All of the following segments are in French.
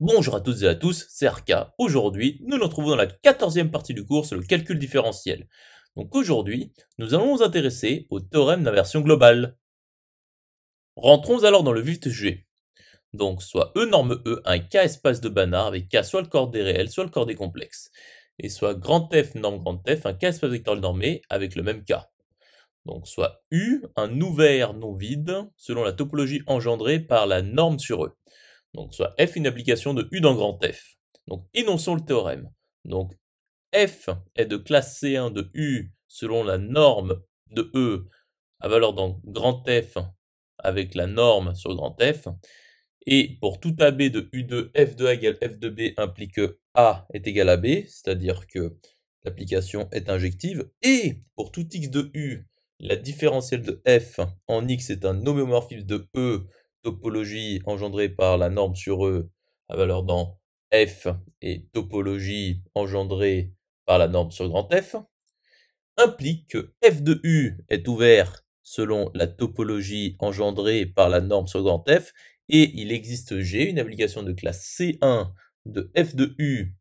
Bonjour à toutes et à tous, c'est Arca. Aujourd'hui, nous nous retrouvons dans la 14e partie du cours sur le calcul différentiel. Donc aujourd'hui, nous allons nous intéresser au théorème d'inversion globale. Rentrons alors dans le vif du sujet. Donc soit E norme E un K espace de Banach avec K soit le coordonné réel, soit le coordonné complexe. Et soit grand F norme grand F un K espace vectoriel normé avec le même K. Donc soit U un ouvert non vide selon la topologie engendrée par la norme sur E. Donc soit F une application de U dans grand F. Donc énonçons le théorème. Donc F est de classe C1 de U selon la norme de E à valeur dans grand F avec la norme sur grand F. Et pour tout AB de U2, F de A égale F de B implique que A est égal à B, c'est-à-dire que l'application est injective. Et pour tout X de U, la différentielle de F en X est un homéomorphisme de E, topologie engendrée par la norme sur E à valeur dans F et topologie engendrée par la norme sur grand F, implique que F de U est ouvert selon la topologie engendrée par la norme sur grand F, et il existe G, une application de classe C1 de F de U,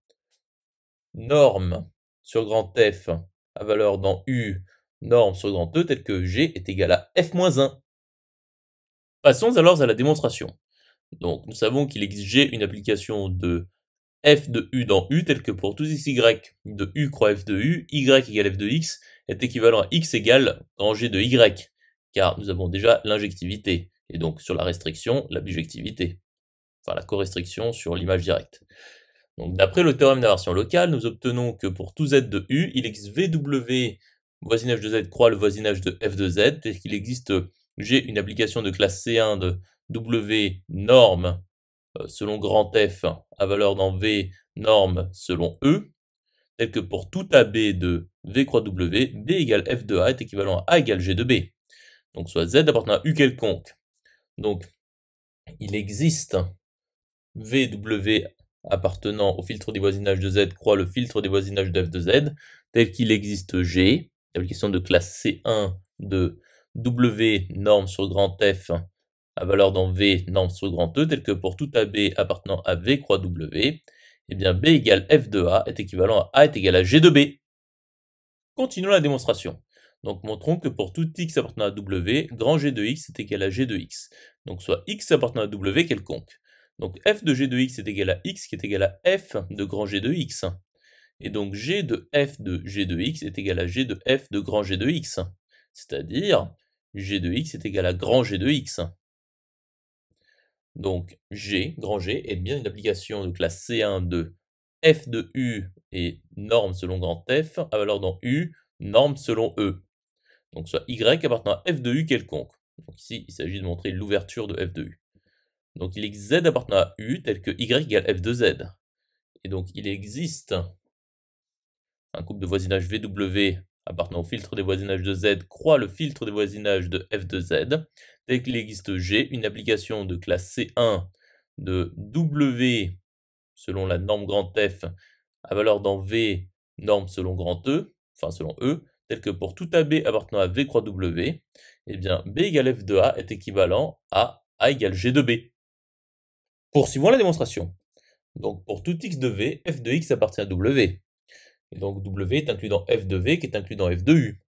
norme sur grand F à valeur dans U, norme sur grand E, telle que G est égal à F-1. Passons alors à la démonstration. Donc nous savons qu'il existe G, une application de F de U dans U, tel que pour tout x, y de U croix F de U, y égale F de x, est équivalent à x égale grand G de y, car nous avons déjà l'injectivité, et donc sur la restriction, la bijectivité, enfin la correstriction sur l'image directe. Donc d'après le théorème d'inversion locale, nous obtenons que pour tout z de U, il existe VW, voisinage de z croix le voisinage de F de z, tel qu'il existe G, une application de classe C1 de W norme selon grand F à valeur dans V norme selon E, tel que pour tout AB de V croix W, B égale F de A est équivalent à A égale G de B. Donc soit Z appartenant à U quelconque. Donc il existe VW appartenant au filtre des voisinages de Z croix le filtre des voisinages de F de Z, tel qu'il existe G, application de classe C1 de W norme sur grand F à valeur dans V norme sur grand E, tel que pour tout AB appartenant à V croix W, eh bien B égale F de A est équivalent à A est égal à G de B. Continuons la démonstration. Donc montrons que pour tout x appartenant à W, grand G de x est égal à G de x. Donc soit x appartenant à W quelconque. Donc f de G de x est égal à x qui est égal à f de grand G de x. Et donc G de f de G de x est égal à G de f de grand G de x. C'est-à-dire G de x est égal à grand G de x. Donc G, grand G, est bien une application de classe C1 de f de U et norme selon grand F, à valeur dans U, norme selon E. Donc soit Y appartenant à f de U quelconque. Donc ici, il s'agit de montrer l'ouverture de f de U. Donc il existe Z appartenant à U tel que Y égale f de Z. Et donc il existe un couple de voisinage VW appartenant au filtre des voisinages de Z croix le filtre des voisinages de f de Z, tel qu'il existe G, une application de classe C1 de W selon la norme grand F à valeur dans V norme selon grand E, enfin selon E, tel que pour tout AB appartenant à V croix W, eh bien B égale F de A est équivalent à A égale G de B. Poursuivons la démonstration. Donc pour tout x de V, F de x appartient à W. Et donc W est inclus dans F de V qui est inclus dans F de U.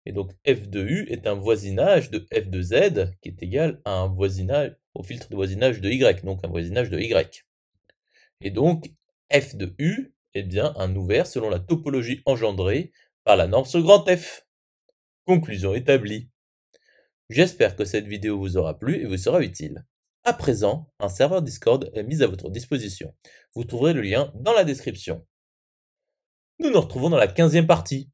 Et donc F de U est un voisinage de F de Z qui est égal à un voisinage au filtre de voisinage de Y, donc un voisinage de Y. Et donc F de U est bien un ouvert selon la topologie engendrée par la norme sur grand F. Conclusion établie. J'espère que cette vidéo vous aura plu et vous sera utile. À présent, un serveur Discord est mis à votre disposition. Vous trouverez le lien dans la description. Nous nous retrouvons dans la 15e partie.